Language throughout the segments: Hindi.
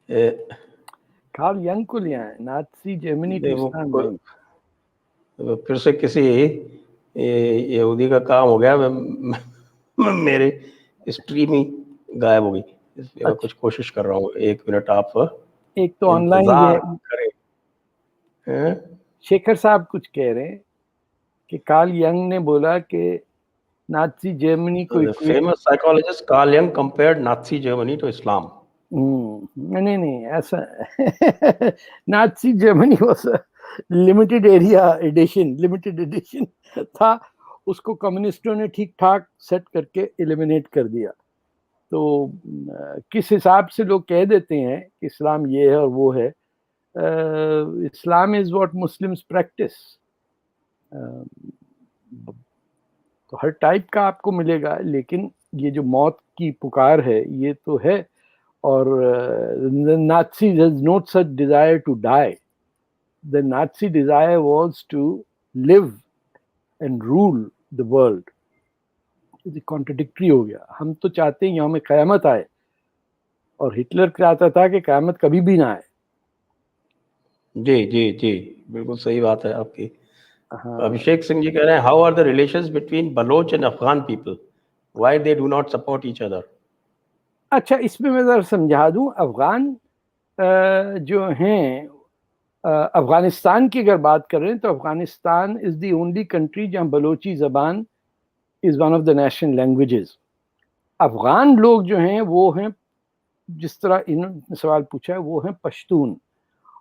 ए, कार्ल यंग को लिया है, नाज़ी जर्मनी टू इस्लाम नहीं। फिर से किसी यहूदी का काम हो गया। मेरे स्ट्रीम ही गायब हो गई। इसलिए मैं कुछ कोशिश कर रहा हूँ। 1 मिनट आप एक तो ऑनलाइन इंतजार ये करें। शेखर साहब कुछ कह रहे हैं कि कार्ल यंग ने बोला कि नाज़ी जर्मनी को The famous psychologist Carl Jung compared Nazi Germany to Islam. नहीं ऐसा Nazi Germany was limited edition था, उसको कम्युनिस्टों ने ठीक ठाक सेट करके एलिमिनेट कर दिया। तो किस हिसाब से लोग कह देते हैं कि इस्लाम ये है और वो है, Islam is what Muslims practice. तो हर टाइप का आपको मिलेगा, लेकिन ये जो मौत की पुकार है ये तो है। और Nazi has not such desire to die, the Nazi desire was to live and rule the world. Contradictory हो गया। हम तो चाहते हैं यहाँ में क़यामत आए, और हिटलर चाहता था कि क़यामत कभी भी ना आए। जी जी जी, बिल्कुल सही बात है आपकी। हाँ। अभिषेक सिंह जी कह रहे हैं, how are the relations between Baloch and Afghan people, why they do not support each other. अच्छा, इसमें मैं ज़रा समझा दूं। अफगान जो हैं, अफगानिस्तान की अगर बात करें तो Afghanistan is the only country जहाँ बलोची ज़बान is one of the national languages. Afghan लोग जो हैं वो हैं, जिस तरह इन्होंने सवाल पूछा है, वो हैं पश्तून।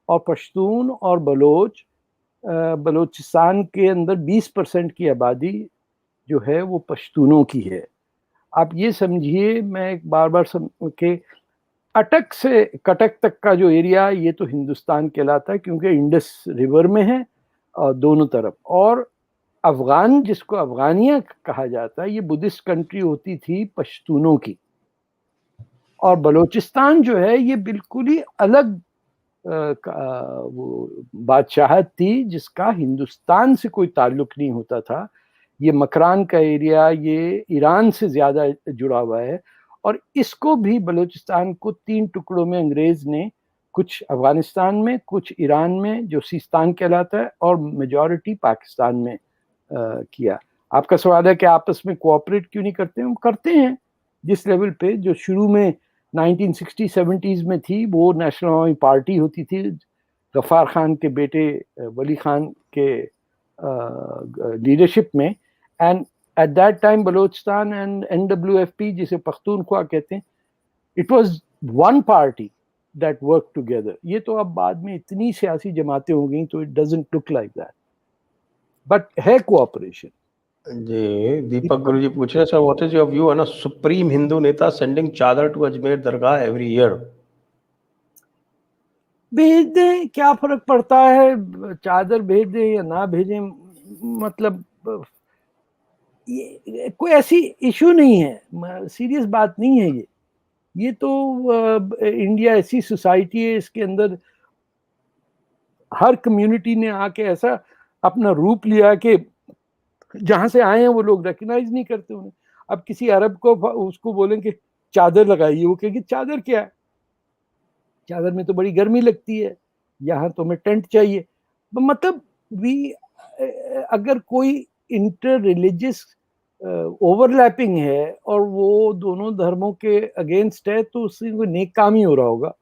और पश्तून और बलोच, बलोचिस्तान के अंदर 20% की आबादी जो है वो पश्तूनों की है। आप ये समझिए, मैं एक बार बार के अटक से कटक तक का जो एरिया, ये तो हिंदुस्तान कहलाता है क्योंकि इंडस रिवर में है दोनों तरफ। और अफगान, जिसको अफगानिया कहा जाता है, ये बुद्धिस्ट कंट्री होती थी पश्तूनों की। और बलोचिस्तान जो है ये बिल्कुल ही अलग वो बादशाहत थी, जिसका हिंदुस्तान से कोई ताल्लुक नहीं होता था। ये मकरान का एरिया, ये ईरान से ज़्यादा जुड़ा हुआ है। और इसको भी, बलूचिस्तान को 3 टुकड़ों में अंग्रेज़ ने, कुछ अफगानिस्तान में, कुछ ईरान में जो सिस्तान कहलाता है, और मेजॉरिटी पाकिस्तान में किया। आपका सवाल है कि आपस में कोऑपरेट क्यों नहीं करते? हम करते हैं जिस लेवल पे, जो शुरू में 1960-70s में थी, वो नेशनल अवामी पार्टी होती थी गफ्फार खान के बेटे वली खान के लीडरशिप में। And at that time Balochistan and NWFP, जिसे पख्तूनख्वा कहते हैं, it was one party that work together. ये तो अब बाद में इतनी सियासी जमातें हो गई तो it doesn't look like that, but है कोऑपरेशन। जी, दीपक गुरु जी पूछ रहे हैं, sir what is your view on a supreme Hindu neta sending chadar to Ajmer Dargah every year. भेज दें, क्या फर्क पड़ता है, चादर भेज दें या ना भेजें, मतलब ये कोई ऐसी इशू नहीं है, सीरियस बात नहीं है ये तो इंडिया ऐसी सोसाइटी है, इसके अंदर हर कम्युनिटी ने आके ऐसा अपना रूप लिया कि जहां से आए हैं वो लोग रिकग्नाइज नहीं करते उन्हें। अब किसी अरब को उसको बोलें कि चादर लगाइए, वो कहेगी चादर क्या है, चादर में तो बड़ी गर्मी लगती है, यहाँ तो हमें टेंट चाहिए। मतलब वी, अगर कोई इंटर रिलीजियस ओवरलैपिंग है और वो दोनों धर्मों के अगेंस्ट है, तो उससे कोई नेक काम ही हो रहा होगा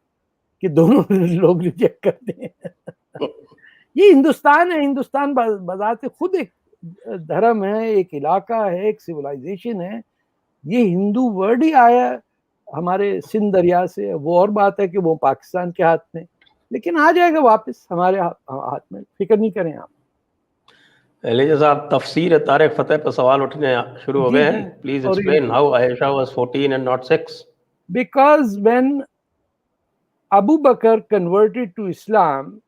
कि दोनों लोग रिजेक्ट करते हैं। ये हिंदुस्तान है, हिंदुस्तान बजाते खुद एक धर्म है, एक इलाका है, एक सिविलाइजेशन है। ये हिंदू वर्ड ही आया हमारे सिंध दरिया से। वो और बात है कि वो पाकिस्तान के हाथ में, लेकिन आ जाएगा वापस हमारे हाथ में, फिक्र नहीं करें आप। एलिजा साहब, तफसीर तारिक फतेह पर सवाल उठने शुरू हो जी गए जी, हैं। प्लीज और explain how Ayesha was 14 and not 6। Because when Abu Bakr converted to Islam,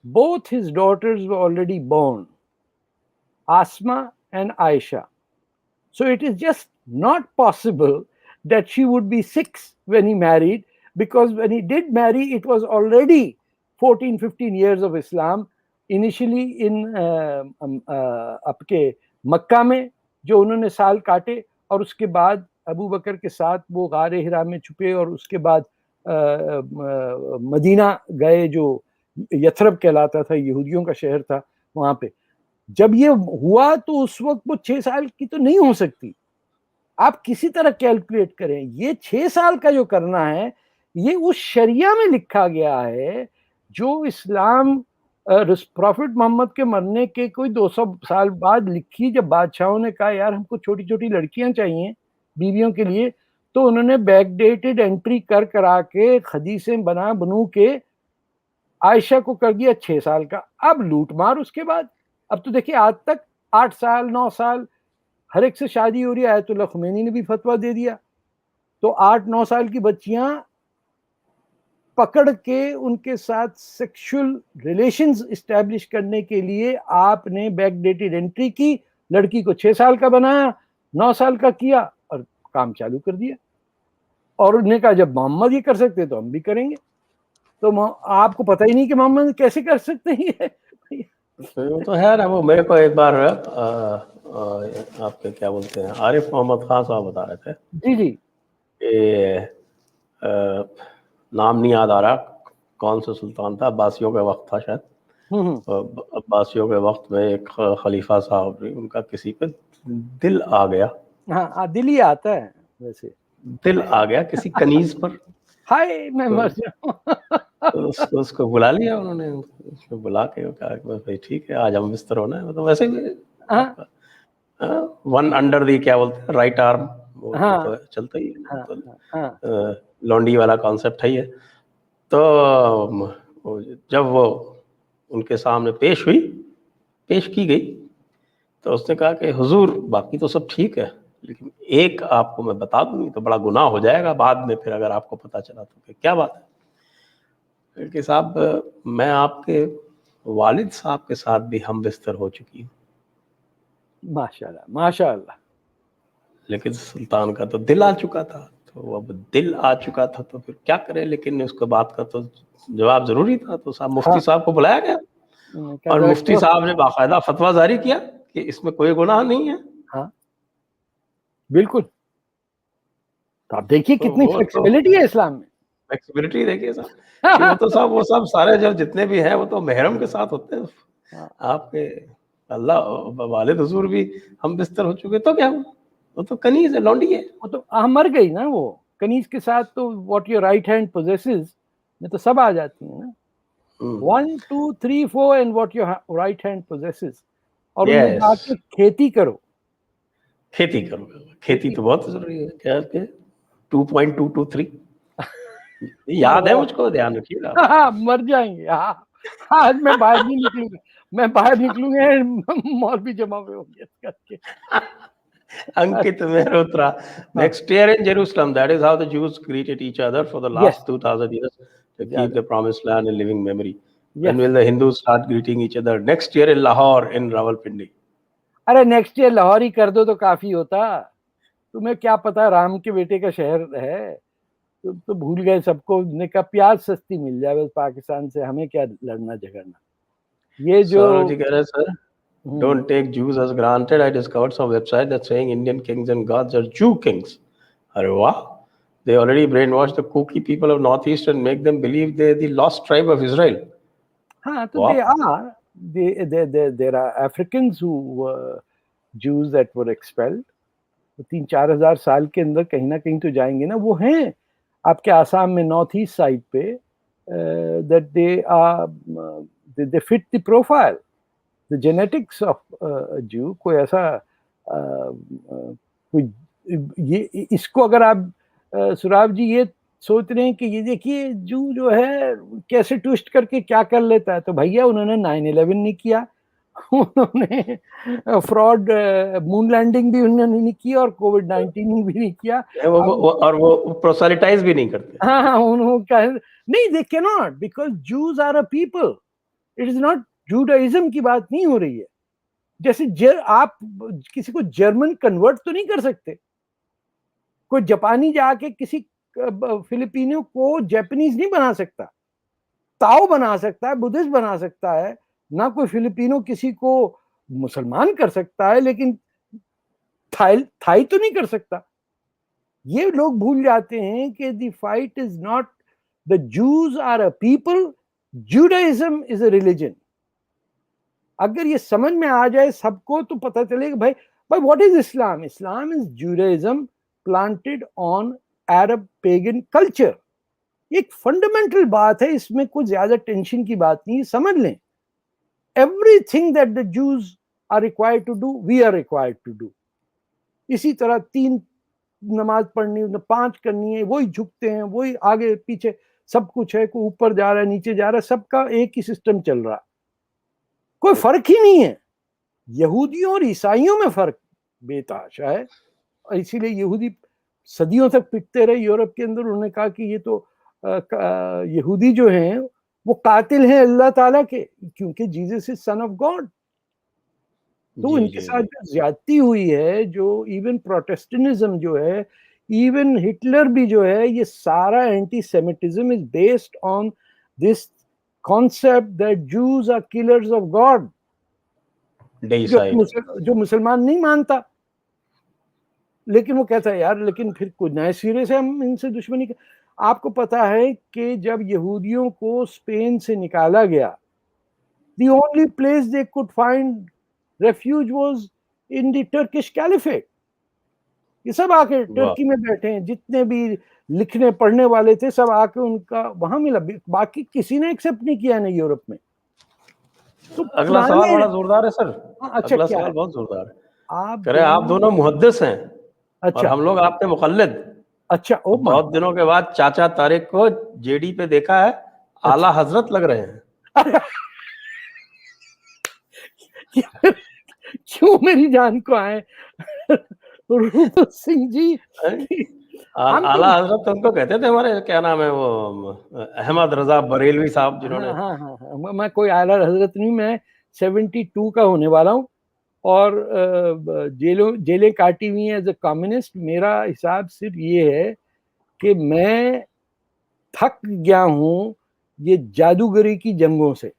both his daughters were already born, Asma and Aisha. So it is just not possible that she would be 6 when he married, because when he did marry, it was already 14-15 years of Islam. Initially in आपके मक्का में जो उन्होंने साल काटे, और उसके बाद अबू बकर के साथ वो गारे हिरा में छुपे, और उसके बाद मदीना गए, जो यथरब कहलाता था, यहूदियों का शहर था वहां पे। जब ये हुआ तो उस वक्त वो 6 साल की तो नहीं हो सकती। आप किसी तरह कैलकुलेट करें, ये 6 साल का जो करना है ये उस शरिया में लिखा गया है जो इस्लाम प्रॉफिट मोहम्मद के मरने के कोई 200 साल बाद लिखी। जब बादशाहों ने कहा यार हमको छोटी छोटी लड़कियां चाहिए बीवियों के लिए, तो उन्होंने बैकडेटेड एंट्री कर करा के हदीसें बना बनू के आयशा को कर दिया 6 साल का। अब लूट मार उसके बाद। अब तो देखिए आज तक 8 साल 9 साल हर एक से शादी हो रही है। आयतुल्लाह खुमैनी ने भी फतवा दे दिया। तो 8-9 साल की बच्चियां पकड़ के उनके साथ सेक्सुअल रिलेशंस इस्टेब्लिश करने के लिए आपने बैकडेटेड एंट्री की, लड़की को 6 साल का बनाया, 9 साल का किया और काम चालू कर दिया। और उन्होंने कहा जब मोहम्मद ये कर सकते तो हम भी करेंगे। तो आपको पता ही नहीं कि मोहम्मद कैसे कर सकते हैं। वो तो है ना। वो मेरे को एक बार आपके क्या बोलते हैं आरिफ मोहम्मद खान साहब बता रहे थे जी जी कि नाम नहीं याद आ रहा कौन सा सुल्तान था, अब्बासियों के वक्त था शायद। अब्बासियों के वक्त में एक खलीफा साहब, उनका किसी पे दिल आ गया। हाँ दिल ही आता है वैसे, दिल आ गया किसी कनीज पर। हाय मैं मर जाऊं। तो उसको बुला लिया उन्होंने। उसको बुला के कहा कि भाई ठीक है आज हम बिस्तर होना है। तो वैसे भी वन अंडर दी क्या बोलते हैं राइट आर्म, वो तो चलता ही है। तो लॉन्डी वाला कॉन्सेप्ट है ये। तो जब वो उनके सामने पेश की गई, तो उसने कहा कि हुजूर बाकी तो सब ठीक है, लेकिन एक आपको मैं बता दूंगी तो बड़ा गुनाह हो जाएगा बाद में, फिर अगर आपको पता चला तो। क्या बात है कि साहब मैं आपके वालिद साहब के साथ भी हम बिस्तर हो चुकी हूँ। माशाल्लाह माशाल्लाह। लेकिन सुल्तान का तो दिल आ चुका था। तो अब दिल आ चुका था तो फिर क्या करे, लेकिन उसके बात का तो जवाब जरूरी था। तो साहब मुफ्ती साहब को बुलाया गया और मुफ्ती साहब ने बाकायदा फतवा जारी किया कि इसमें कोई गुनाह नहीं है। हाँ बिल्कुल। तो आप देखिए कितनी फ्लेक्सिबिलिटी है इस्लाम में। फ्लेक्सिबिलिटी देखिए साहब कि वो सब सारे जब जितने भी हैं वो तो महरम के साथ होते हैं। आपके अल्लाह वालिद हुजूर भी हम बिस्तर हो चुके तो क्या, वो तो कनीज है, लौंडी है। वो तो मर गई ना वो कनीज के साथ। तो what your right hand possesses में तो सब आ जाती है ना। 1 2 3 4 and what your right hand possesses. और उन्होंने कहा कि खेती करो। खेती तो बहुत जरूरी है। क्या 2.223 याद है मुझको, ध्यान रखिएगा। मर जाएंगे। आज मैं बाहर नहीं निकलूंगा मौलवी जमा में होंगे करके। Ankit Mehrotra. Next year in Jerusalem, that is how the Jews greeted each other for the last 2000 years to keep the promised land in living memory. When will the Hindus start greeting each other? Next year in Lahore, in Rawalpindi. अरे नेक्स्ट ईयर लाहौर ही कर दो तो काफी होता। तुम्हें क्या पता राम के बेटे का शहर है। तो भूल गए सबको। ने कहा प्याज सस्ती मिल जाए बस पाकिस्तान से, हमें क्या लड़ना झगड़ना। ये जो जी कह रहे हैं sir, don't take Jews as granted. I discovered some website that's saying Indian kings and gods are Jew kings. अरे वाह, they already brainwashed the kooky people of Northeast and make them believe they're the lost tribe of Israel. हाँ तो there are Africans who were Jews that were expelled. 3-4 हजार साल के अंदर कहीं ना कहीं तो जाएंगे ना। वो हैं आपके आसाम में नॉर्थ ईस्ट साइड पे, that they fit the profile, the genetics of a Jew। कोई ऐसा कोई ये इसको अगर आप सुराब जी ये सोच रहे हैं कि ये देखिए जू जो है कैसे ट्विस्ट करके क्या कर लेता है, तो भैया उन्होंने 9/11 नहीं किया, उन्होंने फ्रॉड मून लैंडिंग भी उन्होंने नहीं की और कोविड-19 भी नहीं किया। और वो प्रोसेलिटाइज भी नहीं करते। हाँ उन्होंने नहीं, they can not because Jews are a people. It is not Judaism की बात नहीं हो रही है। जैसे आप किसी को जर्मन कन्वर्ट तो नहीं कर सकते। कोई जापानी जाके किसी फिलिपिनो को जापानीज नहीं बना सकता। ताओ बना सकता है, बुद्धिस्ट बना सकता है ना। कोई फिलिपिनो किसी को मुसलमान कर सकता है, लेकिन थाई तो नहीं कर सकता। ये लोग भूल जाते हैं कि the fight is not The Jews are a people, Judaism is a religion. अगर ये समझ में आ जाए सबको तो पता चलेगा भाई what is Islam? Islam is Judaism planted on Arab pagan culture. एक फंडामेंटल बात है, इसमें कुछ ज्यादा टेंशन की बात नहीं, समझ लें. Everything that the Jews are required to do, we are required to do. इसी तरह 3 नमाज पढ़नी, 5 करनी है, वही झुकते हैं, वही आगे पीछे सब कुछ है, कोई ऊपर जा रहा है, नीचे जा रहा है, सबका एक ही सिस्टम चल रहा है, कोई फर्क ही नहीं है. यहूदियों और ईसाइयों में फर्क बेतहाशा है, और इसीलिए यहूदी सदियों तक पिटते रहे यूरोप के अंदर. उन्होंने कहा कि ये तो यहूदी जो हैं वो कातिल हैं अल्लाह ताला के, क्योंकि Jesus is son of God. तो उनके साथ जो ज्यादती हुई है, जो इवन प्रोटेस्टेंटिज्म जो है, इवन हिटलर भी जो है, ये सारा anti semitism is based on this concept that Jews are killers of God, जो मुसलमान नहीं मानता. लेकिन वो कहता है यार, लेकिन फिर कुछ नए सिरे से हम इनसे दुश्मनी. आपको पता है कि जब यहूदियों को स्पेन से निकाला गया, the only place they could find refuge was in the Turkish Caliphate. ये सब आके टर्की में बैठे हैं, जितने भी लिखने पढ़ने वाले थे सब आके उनका वहां मिला, बाकी किसी ने एक्सेप्ट नहीं किया ना यूरोप में. तो अगला सवाल बड़ा जोरदार है सर. अच्छा, अगला सवाल बहुत जोरदार है. आप दोनों मुहद्दिस हैं. अच्छा. और हम लोग आपके मुक़ल्लिद. अच्छा. बहुत दिनों के बाद चाचा तारिक को जेडी पे देखा है, आला हजरत लग रहे हैं. क्यों मेरी जान को आए रूप सिंह जी. आला हजरत उनको कहते थे हमारे, क्या नाम है वो, अहमद रजा बरेलवी साहब, जिन्होंने. हाँ. मैं कोई आला हजरत नहीं, मैं 72 का होने वाला हूँ और जेलें काटी हुई हैं एज ए कम्युनिस्ट. मेरा हिसाब सिर्फ ये है कि मैं थक गया हूँ ये जादूगरी की जंगों से.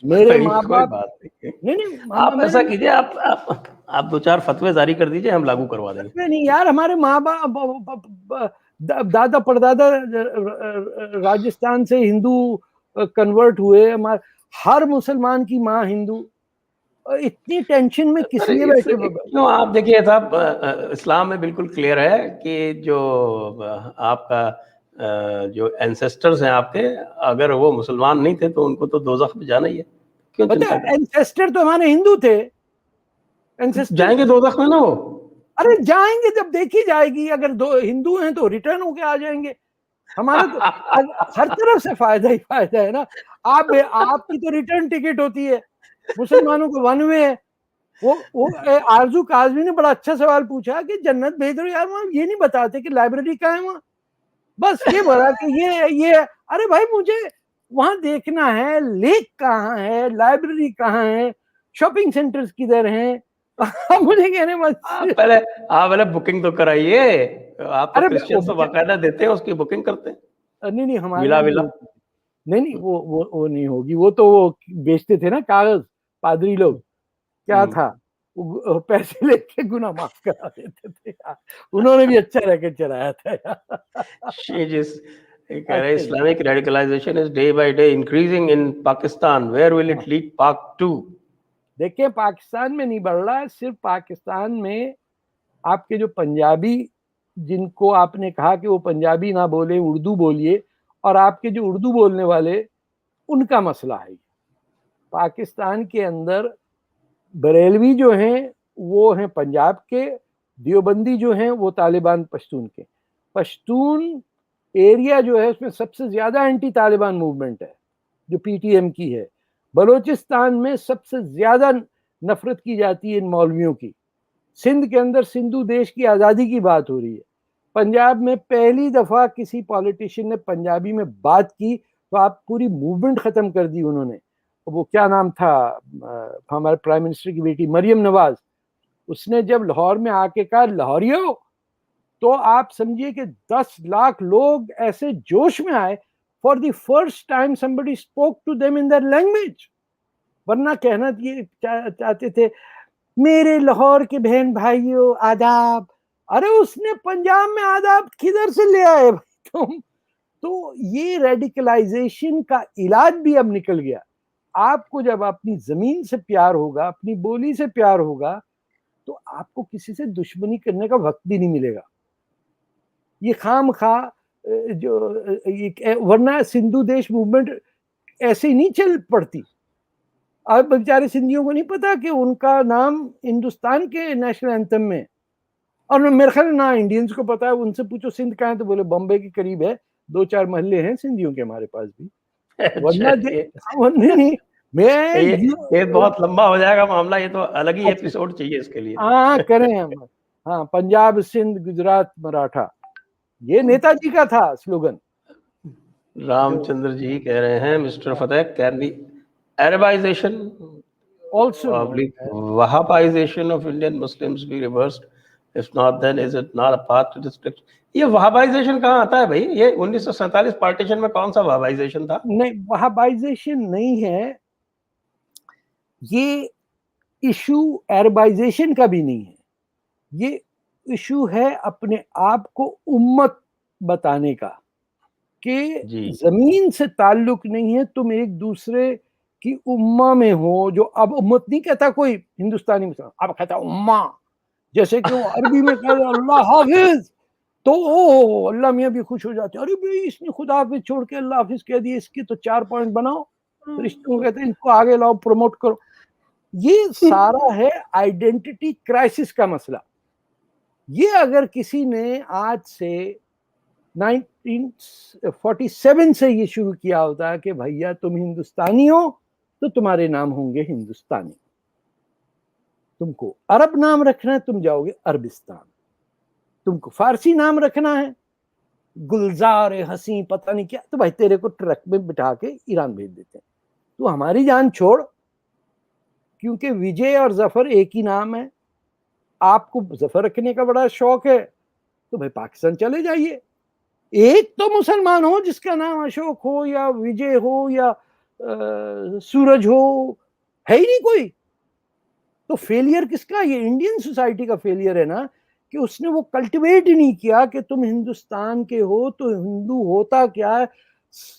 मेरे माँ बाप नहीं, आप ऐसा कीजिए, आप 2-4 फतवे जारी कर दीजिए, हम लागू करवा देंगे. नहीं यार, हमारे माँ बाप दादा परदादा राजस्थान से हिंदू कन्वर्ट हुए. हमारे हर मुसलमान की माँ हिंदू. इतनी टेंशन में किस लिए बैठे? क्यों? आप देखिए साहब, इस्लाम में बिल्कुल क्लियर है कि जो आपका जो एंसेस्टर्स हैं आपके, अगर वो मुसलमान नहीं थे तो उनको तो दोज़ख में जाना ही है. क्यों चिंता करते? एंसेस्टर तो हमारे हिंदू थे. एंसेस्टर जाएंगे दोज़ख में ना वो. अरे जाएंगे, जब देखी जाएगी. अगर 2 हिंदू हैं तो रिटर्न होके आ जाएंगे. हमारा तो हर तरफ से फायदा ही फायदा है ना. आपकी तो रिटर्न टिकट होती है, मुसलमानों को वन वे है. वो आरजू काजमी ने बड़ा अच्छा सवाल पूछा कि जन्नत भेज दो यार, वहां ये नहीं बताते कि लाइब्रेरी कहाँ है वहां. बस ये बोला कि ये अरे भाई, मुझे वहां देखना है लेक कहाँ है, लाइब्रेरी कहाँ है, शॉपिंग सेंटर्स किधर हैं. मुझे कहने बस आप पहले बुकिंग तो कराइए. आप तो क्रिश्चियन से बाकायदा देते हैं, उसकी बुकिंग करते हैं. नहीं हमारे नहीं वो नहीं होगी. वो तो वो बेचते थे ना कागज, पादरी लोग. क्या था, पैसे लेके गुनाह माफ करा देते थे. उन्होंने भी अच्छा रैकेट चलाया था. Islamic radicalization is day by day increasing in Pakistan. Where will it lead? Part 2. देखिए, पाकिस्तान में नहीं बढ़ रहा है. सिर्फ पाकिस्तान में आपके जो पंजाबी, जिनको आपने कहा कि वो पंजाबी ना बोले, उर्दू बोलिए, और आपके जो उर्दू बोलने वाले, उनका मसला है. पाकिस्तान के अंदर बरेलवी जो हैं वो हैं पंजाब के, देवबंदी जो हैं वो तालिबान पश्तून के. पश्तून एरिया जो है उसमें सबसे ज्यादा एंटी तालिबान मूवमेंट है, जो पीटीएम की है. बलोचिस्तान में सबसे ज्यादा नफरत की जाती है इन मौलवियों की. सिंध के अंदर सिंधु देश की आज़ादी की बात हो रही है. पंजाब में पहली दफा किसी पॉलिटिशियन ने पंजाबी में बात की तो आप पूरी मूवमेंट खत्म कर दी उन्होंने. वो क्या नाम था हमारे प्राइम मिनिस्टर की बेटी, मरियम नवाज. उसने जब लाहौर में आके कहा लाहौरियों, तो आप समझिए कि 10 लाख लोग ऐसे जोश में आए. For the first time somebody spoke to them in their language. वरना कहना ये चाहते थे, मेरे लाहौर के बहन भाइयों आदाब. अरे उसने पंजाब में आदाब किधर से ले आए तुम? तो ये रेडिकलाइजेशन का इलाज भी अब निकल गया। आपको जब अपनी जमीन से प्यार होगा, अपनी बोली से प्यार होगा, तो आपको किसी से दुश्मनी करने का वक्त भी नहीं मिलेगा। ये खाम खा वरना सिंधु देश मूवमेंट ऐसे ही नहीं चल पड़ती। अब बेचारे सिंधियों को नहीं पता कि उनका नाम हिंदुस्तान के नेशनल एंथम में, और मेरे ख्याल ना इंडियंस को पता है। उनसे पूछो सिंध कहाँ है, तो बोले बॉम्बे के करीब है, 2-4 महल्ले हैं सिंधियों के हमारे पास भी। वरना नहीं, मैं ये बहुत लंबा हो जाएगा मामला, ये तो अलग ही एपिसोड चाहिए इसके लिए। हाँ करें हम। हाँ, पंजाब, सिंध, गुजरात, मराठा, ये नेताजी का था स्लोगन। रामचंद्र जी कह रहे हैं, mister Fatah, can the Arabization also Wahhabization of Indian Muslims be reversed, if not then is it not a path to district. ये वहाबाइजेशन कहाँ आता है भाई? ये 1947 पार्टीशन में कौन सा वहाबाइजेशन था? नहीं, वहाबाइजेशन नहीं है ये। इशू अरबाइजेशन का भी नहीं है, ये इशू है अपने आप को उम्मत बताने का, कि जमीन से ताल्लुक नहीं है, तुम एक दूसरे की उम्मा में हो। जो अब उम्मत नहीं कहता कोई हिंदुस्तानी मुसलमान, अब कहता उम्मा। जैसे कि वो अरबी में कहते अल्लाह हाफिज, तो ओ अल्लाह मियाँ भी खुश हो जाते हैं, अरे भाई इसने खुदा हाफिज छोड़ के अल्लाह हाफिज कह दिए, इसके तो 4 पॉइंट बनाओ। रिश्तों को कहते हैं इनको आगे लाओ, प्रमोट करो। ये सारा है आइडेंटिटी क्राइसिस का मसला। ये अगर किसी ने आज से 1947 से ये शुरू किया होता है कि भैया तुम हिंदुस्तानी हो तो तुम्हारे नाम होंगे हिंदुस्तानी, तुमको अरब नाम रखना है तुम जाओगे अरबिस्तान, तुमको फारसी नाम रखना है गुलजार हसी पता नहीं क्या, तो भाई तेरे को ट्रक में बिठा के ईरान भेज देते हैं। तो हमारी जान छोड़, क्योंकि विजय और जफर एक ही नाम है। आपको जफर रखने का बड़ा शौक है तो भाई पाकिस्तान चले जाइए। एक तो मुसलमान हो जिसका नाम अशोक हो या विजय हो या सूरज हो, है ही नहीं कोई। तो फेलियर किसका? ये इंडियन सोसाइटी का फेलियर है ना, कि उसने वो कल्टीवेट ही नहीं किया कि तुम हिंदुस्तान के हो तो हिंदू होता क्या है,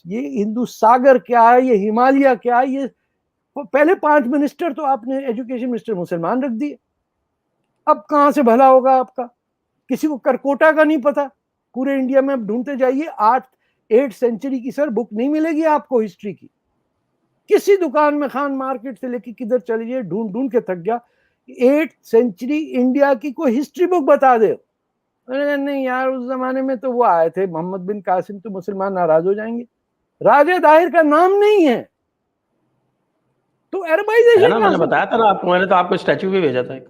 ये हिंदू सागर क्या है, ये हिमालय क्या है। ये पहले 5 मिनिस्टर तो आपने एजुकेशन मिनिस्टर मुसलमान रख दिए। अब कहां से भला होगा आपका? किसी को करकोटा का नहीं पता। पूरे इंडिया में अब ढूंढते जाइए, 8 सेंचुरी की सर बुक नहीं मिलेगी आपको हिस्ट्री की। किसी दुकान में, खान मार्केट से लेके किधर चलिए, ढूंढ ढूंढ के थक गया। 8 सेंचुरी इंडिया की कोई हिस्ट्री बुक बता दे। नहीं यार, उस जमाने में तो वो आए थे मोहम्मद बिन कासिम, तो मुसलमान नाराज हो जाएंगे। राजा दाहिर का नाम नहीं है, तो अरबाइजेशन मैंने बताया था ना आपको, मैंने तो आपको स्टैचू भी भेजा था एक।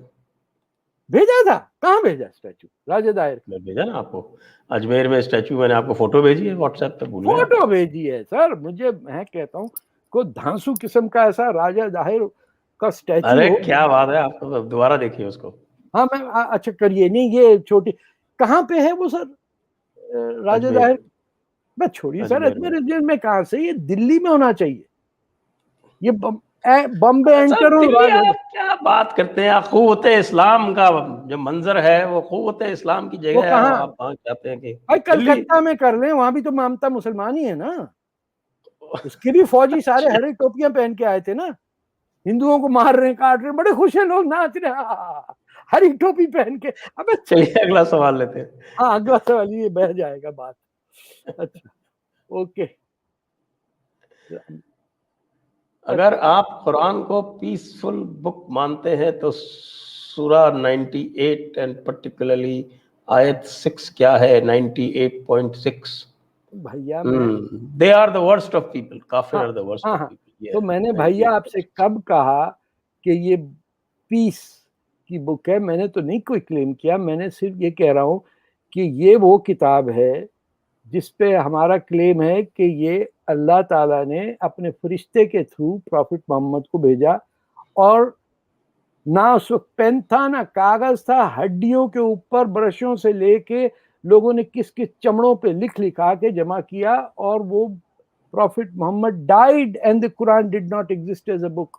भेजा था? कहाँ भेजा स्टैचू राजा दाहिर? मैं भेजा ना आपको, अजमेर में स्टैचू, मैंने आपको फोटो भेजी है व्हाट्सएप पे। फोटो भेजी है सर मुझे, मैं कहता हूँ को धांसू किस्म का ऐसा राजा दाहिर का स्टैचू। अरे क्या बात है, आप दोबारा देखिए उसको। हाँ मैं अच्छा करिए। नहीं ये छोटी कहाँ पे है वो सर राजा दाहिर? मैं छोड़िए सर, अजमेर में कहाँ से, ये दिल्ली में होना चाहिए। ये बॉम्बे एंटर हो। क्या बात करते हैं, क़ुव्वत इस्लाम का जो मंजर है वो क़ुव्वत इस्लाम की जगह है, आप वहाँ चाहते हैं कि भाई कलकत्ता में कर लें, वहां भी तो ममता मुसलमान ही है ना। उसके भी फौजी सारे हरे टोपियां पहन के आए थे ना, हिंदुओं को मार रहे हैं, काट रहे हैं, बड़े खुश हैं लोग, नाच रहे हैं हरी टोपी पहन के। अबे चलिए अगला सवाल लेते हैं। हाँ अगला सवाल, ये बह जाएगा बात। अच्छा ओके। अगर आप कुरान को पीसफुल बुक मानते हैं तो सूरा 98 एंड पर्टिकुलरली आयत 6 क्या है? 98.6 भैया they are the worst of people, काफिर are the worst of people. तो मैंने भैया आपसे कब कहा कि ये पीस की बुक है? मैंने तो नहीं कोई क्लेम किया, मैंने सिर्फ ये कह रहा हूँ कि ये वो किताब है जिसपे हमारा क्लेम है कि ये अल्लाह ताला ने अपने फरिश्ते के थ्रू प्रॉफिट मोहम्मद को भेजा, और ना उस वक्त पेन था ना कागज था, हड्डियों के ऊपर ब्रशों से लेके लोगों ने किस किस चमड़ों पे लिख लिखा के जमा किया, और वो prophet Mohammad died and the Quran did not exist as a book.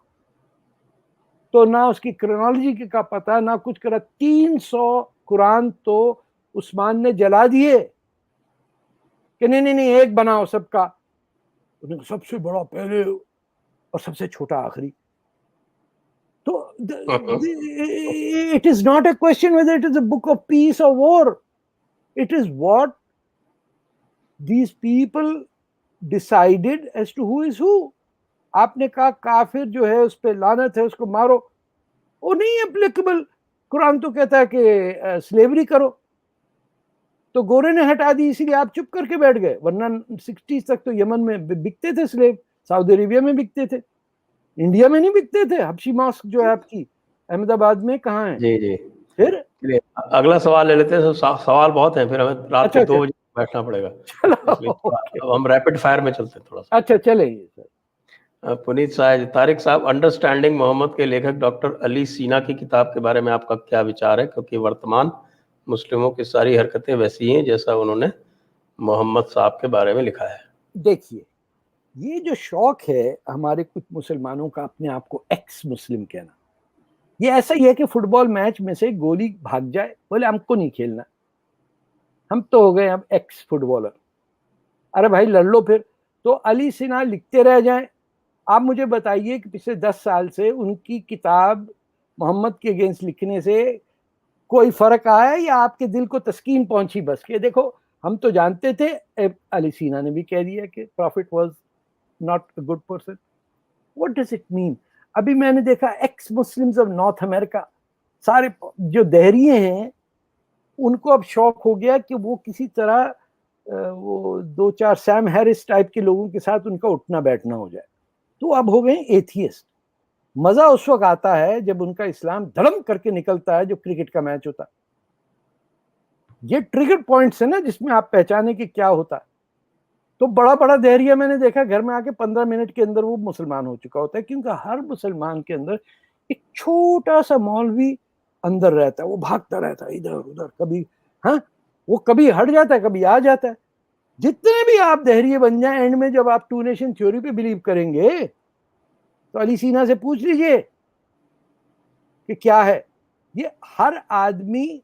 तो ना उसकी क्रोनोलॉजी का पता, ना कुछ करा। 300 कुरान तो उस्मान ने जला दिए। कि नहीं नहीं नहीं एक बनाओ सबका, उन्होंने सबसे बड़ा पहले और सबसे छोटा आखिरी। तो it is not a question whether it is a book of peace or war. It is what these people decided as to who is who. आपने कहा काफिर जो है उस पे लानत है, उसको मारो, वो नहीं एप्लीकेबल। कुरान तो कहता है कि स्लेवरी करो, तो गोरे ने हटा दी इसीलिए आप चुप करके बैठ गए, वरना 60s तक तो यमन में बिकते थे स्लेव, सऊदी अरेबिया में बिकते थे, इंडिया में नहीं बिकते थे। हबशी मॉस्क जो है आपकी अहमदाबाद में कहाँ है? जी जी। फिर अगला सवाल ले लेते हैं, सवाल बहुत हैं, फिर हमें रात के 2 बजे बैठना पड़ेगा, चलो हम रैपिड फायर में चलते हैं थोड़ा सा। अच्छा चलेंगे सर। पुनीत साहब, तारिक साहब, अंडरस्टैंडिंग मोहम्मद के लेखक डॉक्टर अली सीना की किताब के बारे में आपका क्या विचार है, क्योंकि वर्तमान मुस्लिमों की सारी हरकतें वैसी हैं जैसा उन्होंने मोहम्मद साहब के बारे में लिखा है। देखिए, ये जो शौक है हमारे कुछ मुसलमानों का अपने आप को एक्स मुस्लिम कहना, ये ऐसा ही है कि फुटबॉल मैच में से गोली भाग जाए, बोले हमको नहीं खेलना, हम तो हो गए अब एक्स फुटबॉलर। अरे भाई लड़ लो फिर। तो अली सिन्हा लिखते रह जाएं। आप मुझे बताइए कि पिछले 10 साल से उनकी किताब मोहम्मद के अगेंस्ट लिखने से कोई फर्क आया या आपके दिल को तस्कीन पहुंची बस के देखो हम तो जानते थे, अली सिन्हा ने भी कह दिया कि profit was not a good person. What does it mean? अभी मैंने देखा x Muslims of north America, सारे जो दहरिये हैं उनको अब शौक हो गया कि वो किसी तरह वो 2-4 सैम हैरिस टाइप के लोगों के साथ उनका उठना बैठना हो जाए, तो अब हो गए एथियस्ट। मजा उस वक्त आता है जब उनका इस्लाम धड़म करके निकलता है, जो क्रिकेट का मैच होता है। ये ट्रिगर पॉइंट्स है ना जिसमें आप पहचाने कि क्या होता है। तो बड़ा बड़ा दहरिया मैंने देखा घर में आके 15 मिनट के अंदर वो मुसलमान हो चुका होता है, क्योंकि हर मुसलमान के अंदर एक छोटा सा मौलवी अंदर रहता है, वो भागता रहता है इधर उधर, कभी हाँ वो कभी हट जाता है कभी आ जाता है। जितने भी आप दहरिये बन जाए, एंड में जब आप टू नेशन थ्योरी पे बिलीव करेंगे तो अली सीना से पूछ लीजिए कि क्या है ये। हर आदमी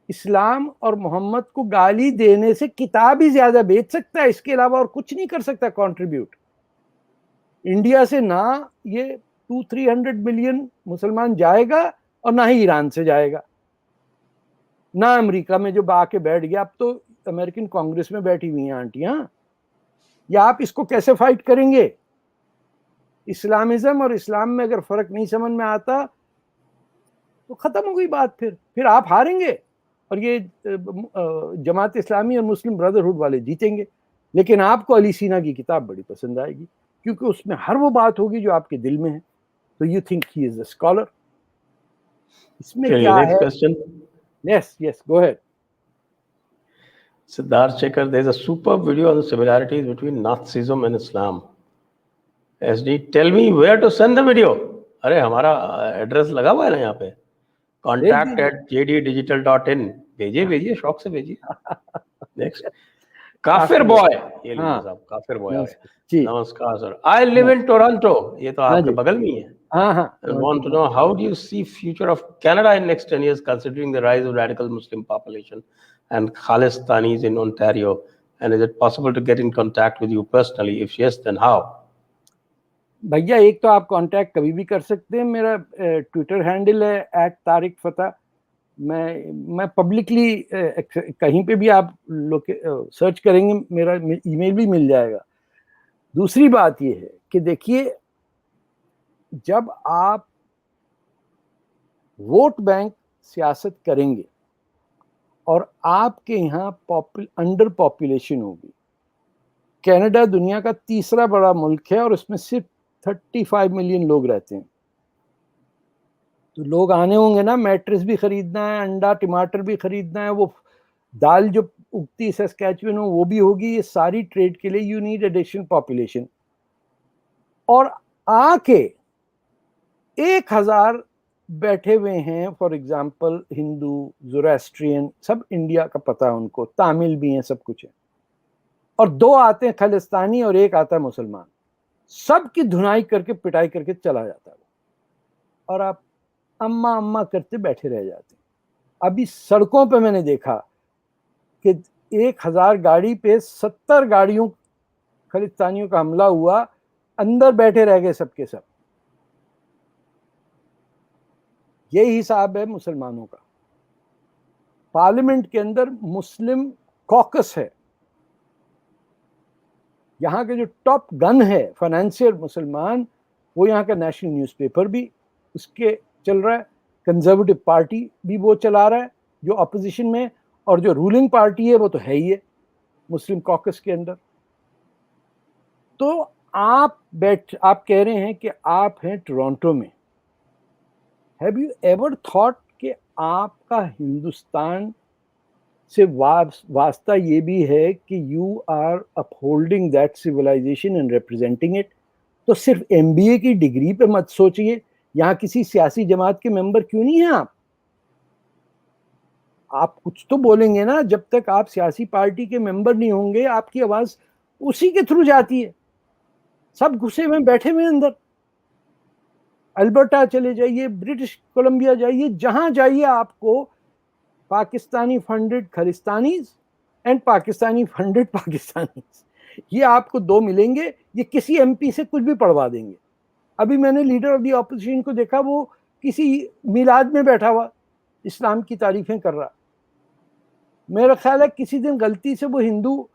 इस्लाम और मोहम्मद को गाली देने से किताब ही ज्यादा बेच सकता है, इसके अलावा और कुछ नहीं कर सकता कंट्रीब्यूट। इंडिया से ना ये 200-300 मिलियन मुसलमान जाएगा और ना ही ईरान से जाएगा, ना अमेरिका में जो आके बैठ गया। अब तो अमेरिकन कांग्रेस में बैठी हुई हैं आंटियां, या आप इसको कैसे फाइट करेंगे? इस्लामिज्म और इस्लाम में अगर फर्क नहीं समझ में आता तो खत्म हो गई बात। फिर आप हारेंगे और ये जमात इस्लामी और मुस्लिम ब्रदरहुड वाले जीतेंगे। लेकिन आपको अली सीना की किताब बड़ी पसंद आएगी, क्योंकि उसमें हर वो बात होगी जो आपके दिल में है। तो you think he is a scholar. इसमें क्या है? Yes yes, go ahead. Siddharth Shekhar, there is a superb video on the similarities between Nazism and Islam. SD, tell me where to send the video. अरे हमारा एड्रेस लगा हुआ है ना यहाँ पे, contact@jddigital.in। भेजिए शौक से भेजिए। नेक्स्ट, काफिर बॉय, ये लीजिए साहब, काफिर बॉय। नमस्कार sir, I live in Toronto, ये तो आपके बगल में ही है। I want to know how do you see future of Canada in next 10 years, considering the rise of radical Muslim population and Khalistanis in Ontario, and is it possible to get in contact with you personally? If yes, then how? भैया एक तो आप कांटेक्ट कभी भी कर सकते हैं, मेरा ट्विटर हैंडल है @तारिक मैं पब्लिकली कहीं पे भी आप सर्च करेंगे मेरा ईमेल भी मिल जाएगा। दूसरी बात ये है कि देखिए, जब आप वोट बैंक सियासत करेंगे और आपके यहाँ अंडर पॉपुलेशन होगी, कनाडा दुनिया का तीसरा बड़ा मुल्क है और उसमें सिर्फ 35 मिलियन लोग रहते हैं। तो लोग आने होंगे ना, मैट्रेस भी खरीदना है, अंडा टमाटर भी खरीदना है, वो दाल जो उगती है सस्कैचुअन वो भी होगी। ये सारी ट्रेड के लिए यू नीड एडिशनल पॉपुलेशन। और आके 1000 बैठे हुए हैं, फॉर एग्जाम्पल हिंदू, ज़ोरास्ट्रियन, सब इंडिया का पता है उनको, तामिल भी हैं, सब कुछ है, और 2 आते हैं खालिस्तानी और 1 आता है मुसलमान, सबकी धुनाई करके पिटाई करके चला जाता है, और आप अम्मा अम्मा करते बैठे रह जाते हैं। अभी सड़कों पे मैंने देखा कि 1000 गाड़ी पे 70 गाड़ियों खालिस्तानियों का हमला हुआ, अंदर बैठे रह गए सबके सब। यही हिसाब है मुसलमानों का। पार्लियामेंट के अंदर मुस्लिम कॉकस है, यहाँ के जो टॉप गन है फाइनेंशियल मुसलमान, वो यहाँ का नेशनल न्यूज़पेपर भी उसके चल रहा है, कंजर्वेटिव पार्टी भी वो चला रहा है जो अपोजिशन में, और जो रूलिंग पार्टी है वो तो है ही है मुस्लिम कॉकस के अंदर। तो आप कह रहे हैं कि आप हैं टोरंटो में। हैव यू एवर थॉट कि आपका हिंदुस्तान से वास्ता ये भी है कि you are upholding that civilization and representing it? तो सिर्फ एमबीए की डिग्री पे मत सोचिए, यहाँ किसी सियासी जमात के मेंबर क्यों नहीं हैं आप कुछ तो बोलेंगे ना। जब तक आप सियासी पार्टी के मेंबर नहीं होंगे, आपकी आवाज उसी के थ्रू जाती है। सब घुसे में बैठे हुए अंदर, अल्बर्टा चले जाइए, ब्रिटिश कोलंबिया जाइए, जहां जाइए आपको Pakistani funded Khalistanis and Pakistani funded Pakistanis, ये आपको दो मिलेंगे। ये किसी एमपी से कुछ भी पढ़वा देंगे। अभी मैंने लीडर ऑफ द ऑपोजिशन को देखा, वो किसी मिलाद में बैठा हुआ इस्लाम की तारीफें कर रहा। मेरा ख्याल है किसी दिन गलती से वो हिंदू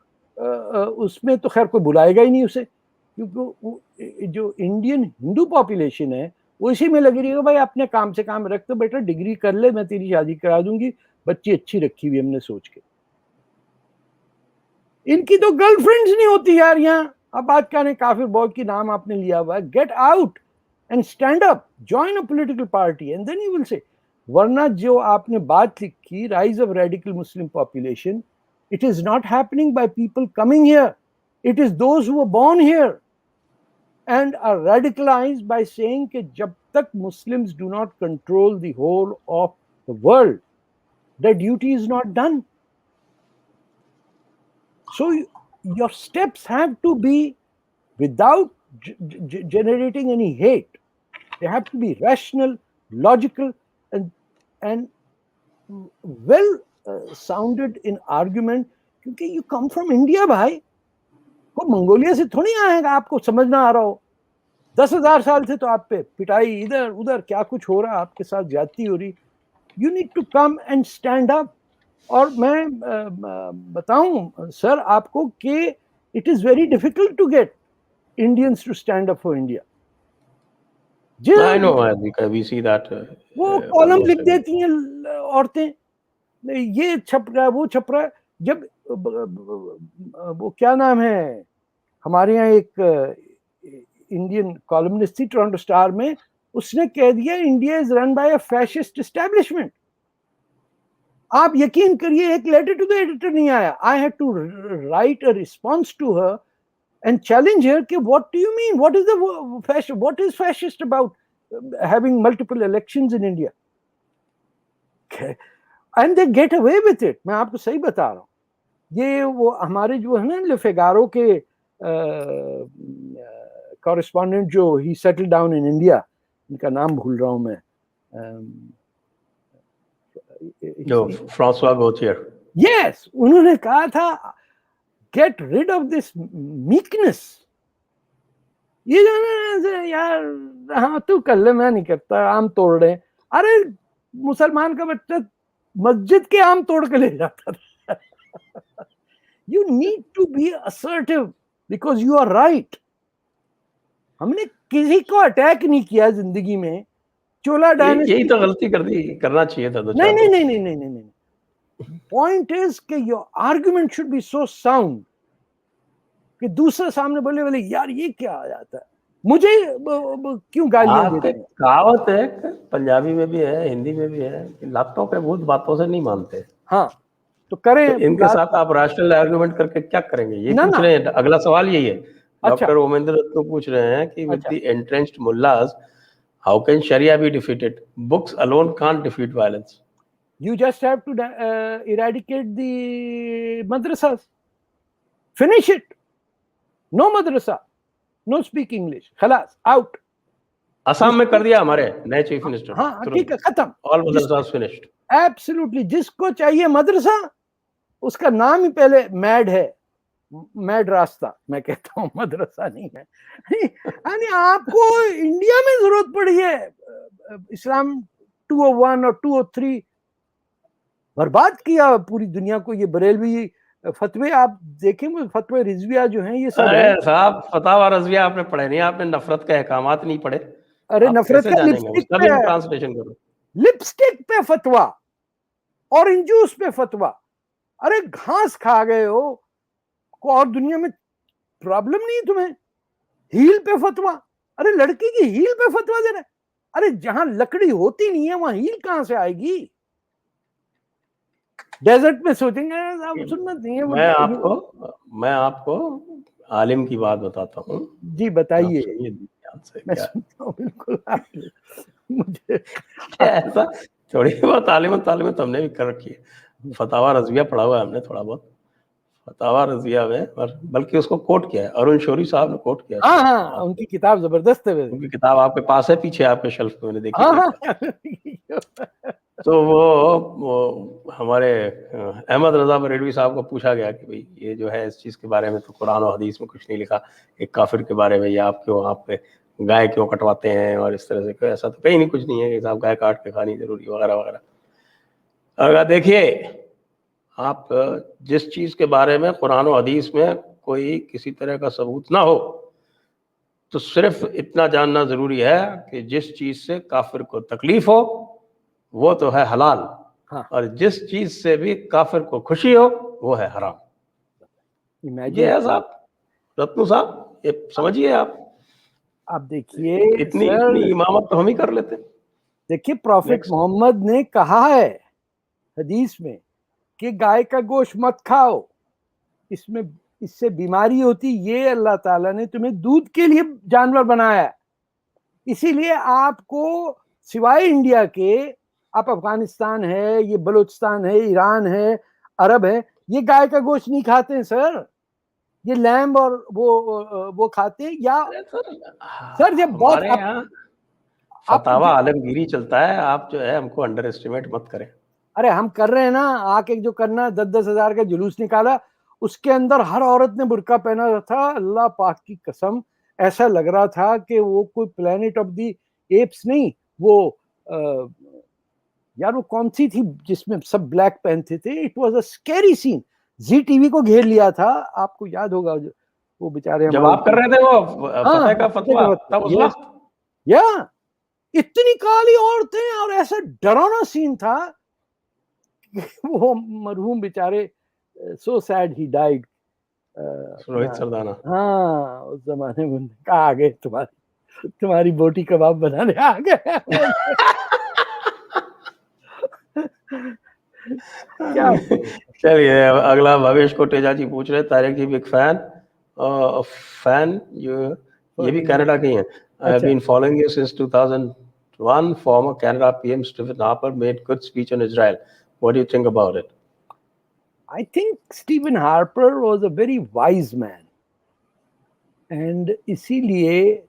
उसमें तो खैर कोई बुलाएगा ही नहीं उसे, क्योंकि जो इंडियन हिंदू पॉपुलेशन है वो इसी में लगी रही है, भाई अपने काम से काम रख, तो बेटा डिग्री कर ले, मैं तेरी शादी करा दूंगी, बच्ची अच्छी रखी हुई हमने सोच के। इनकी तो गर्लफ्रेंड्स नहीं होती यार यहाँ। अब बात करें काफिर बॉय की नाम आपने लिया हुआ है, get out and stand up, join a political party and then you will say. वरना जो आपने बात लिखी, rise of radical Muslim population, it is not happening by people coming here, it is those who were born here and are radicalized by saying कि जब तक Muslims do not control the whole of the world, their duty is not done. So your steps have to be without generating any hate. They have to be rational, logical, and well sounded in argument. क्योंकि you come from India भाई, को मंगोलिया से थोड़ी आएगा आपको समझ ना आ रहा हो। 10,000 साल से तो आप पे पिटाई, इधर उधर क्या कुछ हो रहा, आपके साथ ज्यादती हो रही। You need to come and stand up. और मैं बताऊं सर आपको कि it is very difficult to get Indians to stand up for India. I know, we see that. वो कॉलम लिख देती हैं औरतें, ये छप रहा है, वो छप रहा है। जब वो क्या नाम है, हमारे यहाँ एक इंडियन कॉलमनिस्ट थी टोरंटो स्टार में, उसने कह दिया India is run by a fascist establishment. आप यकीन करिए एक लेटर टू द एडिटर नहीं आया। I had to write a response to her and challenge her कि what do you mean, what is the fascist, what is fascist about having multiple elections in India, and they get away with it. मैं आपको सही बता रहा हूँ। ये वो हमारे जो है ना ले फिगारो के कॉरेस्पॉन्डेंट जो ही सेटल डाउन इन इंडिया, इनका नाम भूल रहा हूं मैं, जो फ्रांसवा गोथियर। यस, उन्होंने कहा था get rid of this meekness. ये जो है यार, हाँ तू कर ले, मैं नहीं करता, आम तोड़ रहे। अरे मुसलमान का बच्चा मस्जिद के आम तोड़ के ले जाता था। You need to be assertive because you are right. हमने किसी को अटैक नहीं किया जिंदगी में। चोला डायनेस्टी यही तो गलती करना चाहिए था। नहीं। Point is कि your argument should be so sound कि दूसरे सामने बोले यार ये क्या आ जाता है, मुझे क्यों गालियां देते हैं। कहावत है, पंजाबी में भी है, हिंदी में भी है, लातों के भूत बातों से नहीं मानते। हाँ तो करें, तो इनके साथ आप रैशनल आर्गुमेंट करके क्या करेंगे, ये पूछ रहे हैं। अगला सवाल यही है। डॉक्टर ओमेंद्र रत्नो पूछ रहे हैं कि with the entrenched mullahs how can sharia be defeated? Books alone can't defeat violence. You just have to eradicate the madrasas, finish it. No madrasa, no speak English, खलास, आउट। असम में कर दिया हमारे नए चीफ मिनिस्टर। हाँ ठीक है, खत्म, ऑल मदरसास फिनिश्ड। एब्सोल्युटली। जिसको चाहिए मदरसा उसका नाम ही पहले मैड है, मैड रास्ता, मैं कहता हूँ मदरसा नहीं है। यानी आपको इंडिया में जरूरत पड़ी है इस्लाम 201 और 203 बर्बाद किया पूरी दुनिया को। ये बरेलवी फतवे आप देखें, फतवे रिजविया जो हैं ये सब है। साहब फतावा रज़विया आपने पढ़े नहीं, आपने नफरत के अहकामात नहीं पढ़े। अरे आप नफरत कैसे का जानेंगे? लिपस्टिक उसका पे भी है, ट्रांसलेशन करो। लिपस्टिक पे फतवा, ऑरेंज जूस पे फतवा। अरे घास खा गए हो, को और दुनिया में प्रॉब्लम नहीं तुम्हें? हील पे फतवा, अरे लड़की की हील पे फतवा दे रहे। अरे जहां लकड़ी होती नहीं है वहां हील कहां से आएगी? डेजर्ट में सोचेंगे अब सुन्नत नहीं है वो। मैं आपको आलिम की बात बताता हूँ। जी बताइए। सुनिए ध्यान से। मैं क्या सुनता हूँ बिल्कुल। मुझे ऐसा थोड़ी बहुत तालीम तो हमने भी कर रखी है। फतावा रज़विया पढ़ा हुआ है हमने थोड़ा बहुत, फतावा रज़विया में, और बल्कि उसको कोट किया है, अरुण शौरी साहब ने कोट किया है। हाँ, उनकी किताब जबरदस्त है। उनकी किताब आपके पास है, पीछे आपके शेल्फ पे मैंने देखी। हाँ। तो वो हमारे अहमद रजा बरेलवी साहब को पूछा गया कि भाई ये जो है इस चीज़ के बारे में तो कुरान और हदीस में कुछ नहीं लिखा, एक काफिर के बारे में, या आप क्यों आप गाय क्यों कटवाते हैं और इस तरह से, ऐसा तो कहीं नहीं कुछ नहीं है कि साहब गाय काट के खानी जरूरी वगैरह वगैरह। अगर देखिए आप जिस चीज़ के बारे में कुरान और हदीस में कोई किसी तरह का सबूत ना हो, तो सिर्फ इतना जानना जरूरी है कि जिस चीज़ से काफिर को तकलीफ हो वो तो है हलाल, हाँ। और जिस चीज से भी काफिर को खुशी हो वो है हराम। ये है साहब, रत्नू साहब, ये समझिए आप देखिए इतनी इमामत तो हम ही कर लेते। देखिए प्रॉफिट मोहम्मद ने कहा है हदीस में कि गाय का गोश्त मत खाओ, इससे बीमारी होती। ये अल्लाह ताला ने तुम्हें दूध के लिए जानवर बनाया है, इसीलिए आपको सिवाय इंडिया के, आप अफगानिस्तान है, ये बलूचिस्तान है, ईरान है, अरब है, ये गाय का गोश्त नहीं खाते हैं सर। ये लैम्ब और वो खाते हैं। या सर जब बहुत फतावा आलमगीरी चलता है, आप जो है हमको अंडर एस्टिमेट मत करें। अरे हम कर रहे हैं ना, आके जो करना है 10-10 हजार का जुलूस निकाला, उसके अंदर हर औरत ने बुर्का पहना था। अल्लाह पाक की कसम, ऐसा लग रहा था कि वो कोई प्लेनेट ऑफ दी एप्स नहीं, वो यार वो कौन सी थी जिसमें सब ब्लैक पहनते थे। It was a scary scene. Zee TV को घेर लिया था, आपको याद होगा वो बेचारे जब आप कर रहे थे वो फतह का फतवा, तब उस वक्त या इतनी काली औरतें, और ऐसा डरावना सीन था। वो मरहूम बेचारे, so sad he died, Rohit Sardana. हाँ, उस जमाने में कहा आ गए तुम्हारी बोटी कबाब बनाने आ गए। क्या चलिए अगला भवेश कोटेजा जी पूछ रहे, तारिक जी बिग फैन ये भी कनाडा की हैं। I have been following you since 2001. Former Canada PM Stephen Harper made good speech on Israel. What do you think about it? I think Stephen Harper was a very wise man, and इसीलिए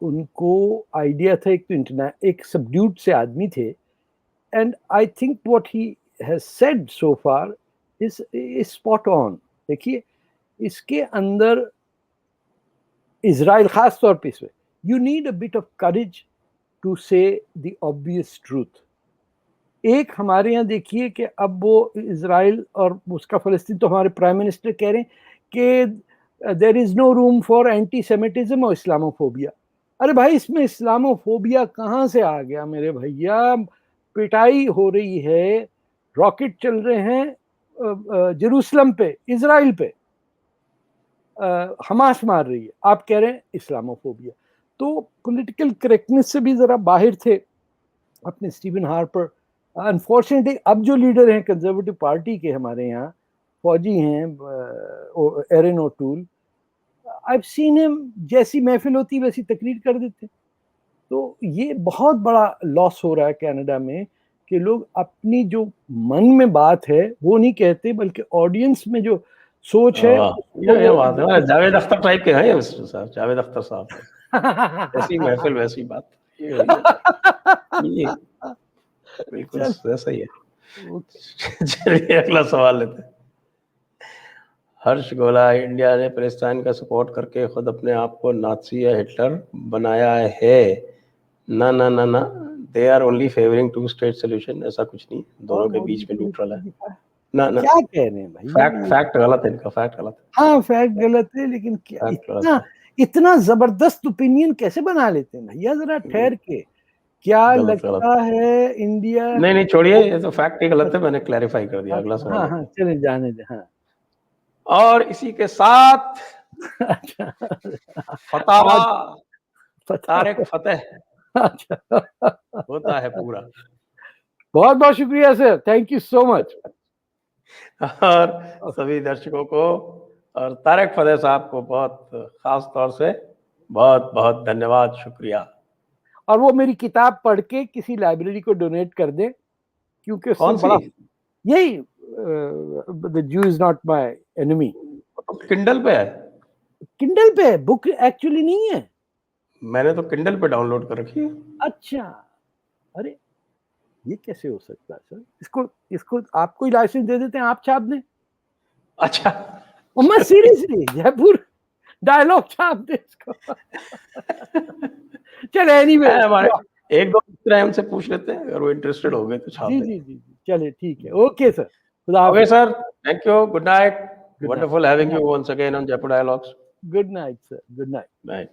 उनको आइडिया था, एक सबड्यूड से आदमी थे, and I think what he has said so far is spot on. देखिए इसके अंदर इजराइल खास तौर पे इसमें you need a bit of courage to say the obvious truth. एक हमारे यहाँ देखिए कि अब वो इजराइल और उसका फलस्तीन, तो हमारे प्राइम मिनिस्टर कह रहे हैं कि there is no room for anti semitism और इस्लामोफोबिया। अरे भाई इसमें इस्लामोफोबिया कहाँ से आ गया मेरे भैया? पिटाई हो रही है, रॉकेट चल रहे हैं जेरूसलम पे, इजराइल पे, हमास मार रही है, आप कह रहे हैं इस्लामोफोबिया। तो पॉलिटिकल करेक्टनेस से भी जरा बाहर थे अपने स्टीवन हार्पर। अनफॉर्चुनेटली अब जो लीडर हैं कंजर्वेटिव पार्टी के हमारे यहाँ, फौजी हैं एरन O'Toole, I have seen him, जैसी महफिल होती वैसी तकरीर कर देते। तो ये बहुत बड़ा लॉस हो रहा है कनाडा में कि लोग अपनी जो मन में बात है वो नहीं कहते, बल्कि ऑडियंस में जो सोच है ये बात है। जावेद अख्तर टाइप के हैं मिस्टर साहब, जावेद अख्तर साहब ऐसी महफिल वैसी बात। ये बिल्कुल ऐसा ही है। चलिए अगला सवाल लेते हैं। हर्ष गोला, इंडिया ने पैलेस्टाइन का सपोर्ट करके खुद अपने आप को नाज़ी या हिटलर बनाया है। ना ना ना ना, they are only favouring two state solution. ऐसा कुछ नहीं, दोनों के बीच में न्यूट्रल है। ना ना, क्या कह रहे हैं भाई? फैक्ट गलत है इनका, फैक्ट गलत है। हाँ फैक्ट गलत है, लेकिन क्या इतना जबरदस्त ओपिनियन कैसे बना लेते हैं भैया? जरा ठहर के, क्या लगता है इंडिया? नहीं छोड़िए, ये तो फैक्ट ही गलत है, मैंने क्लैरिफाई कर दिया। अगला सवाल। हाँ चले जाने दे। हाँ, और इसी के साथ फतावा तारिक फतेह होता है पूरा। बहुत बहुत शुक्रिया sir, thank you so much. और सभी दर्शकों को और तारिक फतेह साहब को बहुत खास तौर से बहुत बहुत धन्यवाद, शुक्रिया। और वो मेरी किताब पढ़ के किसी लाइब्रेरी को डोनेट कर दे, क्योंकि उससे बड़ा यही the zoo is not my enemy. Kindle पे है? किंडल पे है, बुक एक्चुअली नहीं है। मैंने तो किंडल पे डाउनलोड कर रखी है। अच्छा, अरे ये कैसे हो सकता है सर? इसको आप कोई लाइसेंस दे देते हैं, आप छाप दें। अच्छा, मैं सीरियसली जयपुर डायलॉग छाप दे इसको। चले एनीवे, हमारे एक दो मित्र हैं, उनसे पूछ लेते हैं, अगर वो इंटरेस्टेड हो गए तो छाप दें। जी, चलिए ठीक है, okay sir, okay sir, thank you, good night, wonderful having you once again on Jaipur dialogues. Good night sir, good night.